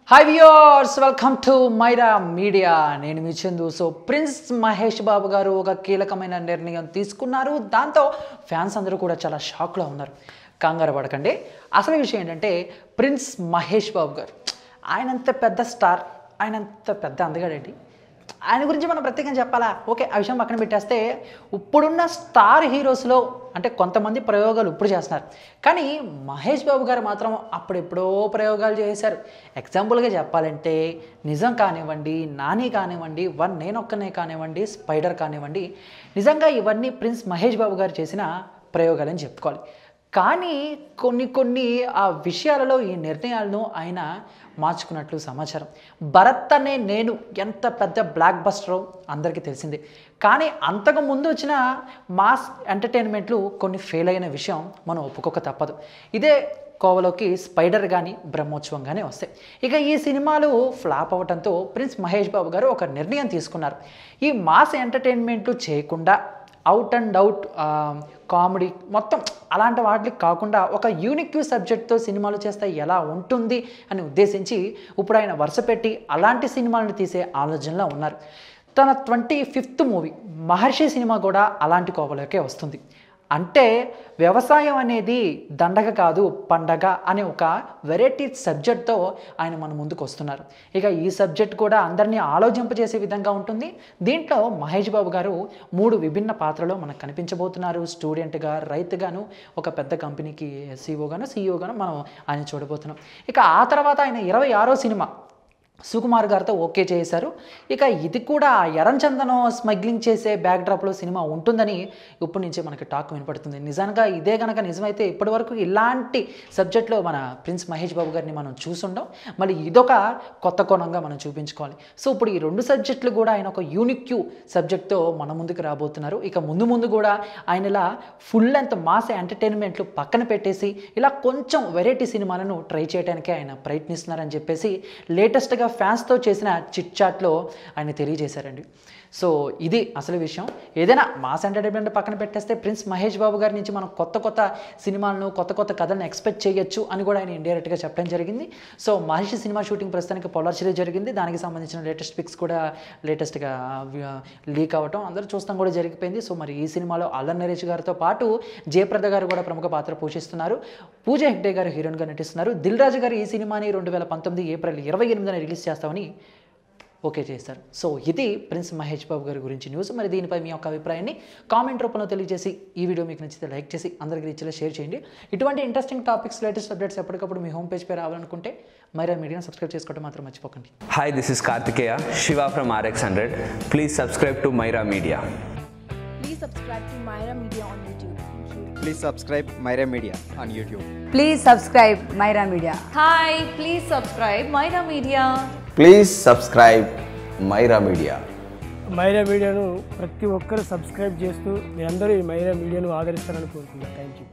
Hi viewers, welcome to Myra Media. నేను మీ Chandu. So prince Mahesh Babu గారు ఒక కీలకమైన నిర్ణయం తీసుకున్నారు. దాంతో ఫ్యాన్స్ అందరూ కూడా చాలా షాక్లో ఉన్నారు. కంగారు పడకండి. అసలు విషయం ఏంటంటే ప్రిన్స్ మహేష్ బాబు గారు ఆయనంత పెద్ద స్టార్, ఆయనంత పెద్ద అందగాడేంటి, ఆయన గురించి మనం ప్రత్యేకంగా చెప్పాలా? ఓకే, ఆ విషయం పక్కన పెట్టేస్తే ఇప్పుడున్న స్టార్ హీరోస్లో అంటే కొంతమంది ప్రయోగాలు ఇప్పుడు చేస్తున్నారు, కానీ మహేష్ బాబు గారు మాత్రం అప్పుడెప్పుడో ప్రయోగాలు చేశారు. ఎగ్జాంపుల్గా చెప్పాలంటే నిజం కానివ్వండి, నాని కానివ్వండి, వన్ నేనొక్కనే కానివ్వండి, స్పైడర్ కానివ్వండి, నిజంగా ఇవన్నీ ప్రిన్స్ మహేష్ బాబు గారు చేసిన ప్రయోగాలని చెప్పుకోవాలి. కానీ కొన్ని ఆ విషయాలలో ఈ నిర్ణయాలను ఆయన మార్చుకున్నట్లు సమాచారం. భరత్ అనే నేను ఎంత పెద్ద బ్లాక్ బస్టరో అందరికీ తెలిసిందే, కానీ అంతకు ముందు వచ్చిన మాస్ ఎంటర్టైన్మెంట్లు కొన్ని ఫెయిల్ అయిన విషయం మనం ఒప్పుకోక తప్పదు. ఇదే కోవలోకి స్పైడర్ కానీ బ్రహ్మోత్సవం కానీ వస్తాయి. ఇక ఈ సినిమాలు ఫ్లాప్ అవ్వడంతో ప్రిన్స్ మహేష్ బాబు గారు ఒక నిర్ణయం తీసుకున్నారు. ఈ మాస్ ఎంటర్టైన్మెంట్లు చేయకుండా అవుట్ అండ్ అవుట్ కామెడీ మొత్తం అలాంటి వాటికి కాకుండా ఒక యూనిక్ సబ్జెక్ట్తో సినిమాలు చేస్తే ఎలా ఉంటుంది అని ఉద్దేశించి ఇప్పుడు ఆయన వరుస పెట్టి అలాంటి సినిమాలను తీసే ఆలోచనలో ఉన్నారు. తన 25th మూవీ మహర్షి సినిమా కూడా అలాంటి కోవలోకే వస్తుంది. అంటే వ్యవసాయం అనేది దండగ కాదు పండగ అనే ఒక వెరైటీ సబ్జెక్ట్తో ఆయన మన ముందుకు వస్తున్నారు. ఇక ఈ సబ్జెక్ట్ కూడా అందరినీ ఆలోచింపజేసే విధంగా ఉంటుంది. దీంట్లో మహేష్ బాబు గారు 3 విభిన్న పాత్రలో మనకు కనిపించబోతున్నారు. స్టూడెంట్గా, రైతుగాను, ఒక పెద్ద కంపెనీకి సీఈఓగాను మనం ఆయన చూడబోతున్నాం. ఇక ఆ తర్వాత ఆయన 26వ సినిమా సుకుమార్ గారితో ఓకే చేశారు. ఇక ఇది కూడా ఎర్రచందనం స్మగ్లింగ్ చేసే బ్యాక్డ్రాప్లో సినిమా ఉంటుందని ఇప్పటి నుంచే మనకి టాక్ వినపడుతుంది. నిజంగా ఇదే కనుక నిజమైతే ఇప్పటి వరకు ఇలాంటి సబ్జెక్ట్లో మన ప్రిన్స్ మహేష్ బాబు గారిని మనం చూసుండం, మళ్ళీ ఇదొక కొత్త కోణంగా మనం చూపించుకోవాలి. సో ఇప్పుడు ఈ 2 సబ్జెక్టులు కూడా ఆయన ఒక యూనిక్ సబ్జెక్ట్తో మన ముందుకు రాబోతున్నారు. ఇక ముందు కూడా ఆయన ఇలా ఫుల్ లెంత్ మాస్ ఎంటర్టైన్మెంట్లు పక్కన పెట్టేసి ఇలా కొంచెం వెరైటీ సినిమాలను ట్రై చేయడానికే ఆయన ప్రయత్నిస్తున్నారని చెప్పేసి లేటెస్ట్గా ఫ్యాన్స్తో చేసిన చిట్ చాట్లో ఆయన తెలియజేశారండి. సో ఇది అసలు విషయం. ఏదైనా మాస్ ఎంటర్టైన్మెంట్ పక్కన పెట్టేస్తే ప్రిన్స్ మహేష్ బాబు గారి నుంచి మనం కొత్త సినిమాలను, కొత్త కథలను ఎక్స్పెక్ట్ చేయొచ్చు అని కూడా ఆయన ఇండైరెక్ట్గా చెప్పడం జరిగింది. సో మహర్షి సినిమా షూటింగ్ ప్రస్తుతానికి పొలార్చిలో జరిగింది. దానికి సంబంధించిన లేటెస్ట్ పిక్స్ కూడా లేటెస్ట్గా లీక్ అవ్వటం అందరూ చూస్తాం కూడా జరిగిపోయింది. సో మరి ఈ సినిమాలో అల్లరి నరేష్ గారితో పాటు జయప్రద గారు కూడా ప్రముఖ పాత్ర పోషిస్తున్నారు. పూజ హెగ్డే గారు హీరోయిన్గా నటిస్తున్నారు. దిల్ రాజు గారు ఈ సినిమాని 2019 ఏప్రిల్ 28న రిలీజ్ చేస్తామని ఓకే చేస్తారు. సో ఇది ప్రిన్స్ మహేష్ బాబు గారి గురించి న్యూస్. మరి దీనిపై మీ యొక్క అభిప్రాయాన్ని కామెంట్ రూపంలో తెలియజేసి ఈ వీడియో మీకు నచ్చితే లైక్ చేసి అందరికీ రీచ్లో షేర్ చేయండి. ఇటువంటి ఇంట్రెస్టింగ్ టాపిక్స్, లేటెస్ట్ అప్డేట్స్ ఎప్పటికప్పుడు మీ హోమ్ పేజ్ పై రావాలనుకుంటే మైరా మీడియాను సబ్స్క్రైబ్ చేసుకోవడం మాత్రం మర్చిపోకండి. Hi, this is Kartikeya Shiva from RX100. Please subscribe to Myra Media. Please subscribe to Myra Media on YouTube. Please subscribe Myra Media on YouTube. Please subscribe Myra Media. Hi, please subscribe Myra Media. Please subscribe Myra Media. Myra మీడియాను ప్రతి ఒక్కరు subscribe చేస్తూ మీరందరూ ఈ మైరా మీడియాను ఆదరిస్తారని కోరుకుంటున్నాను. Thank you.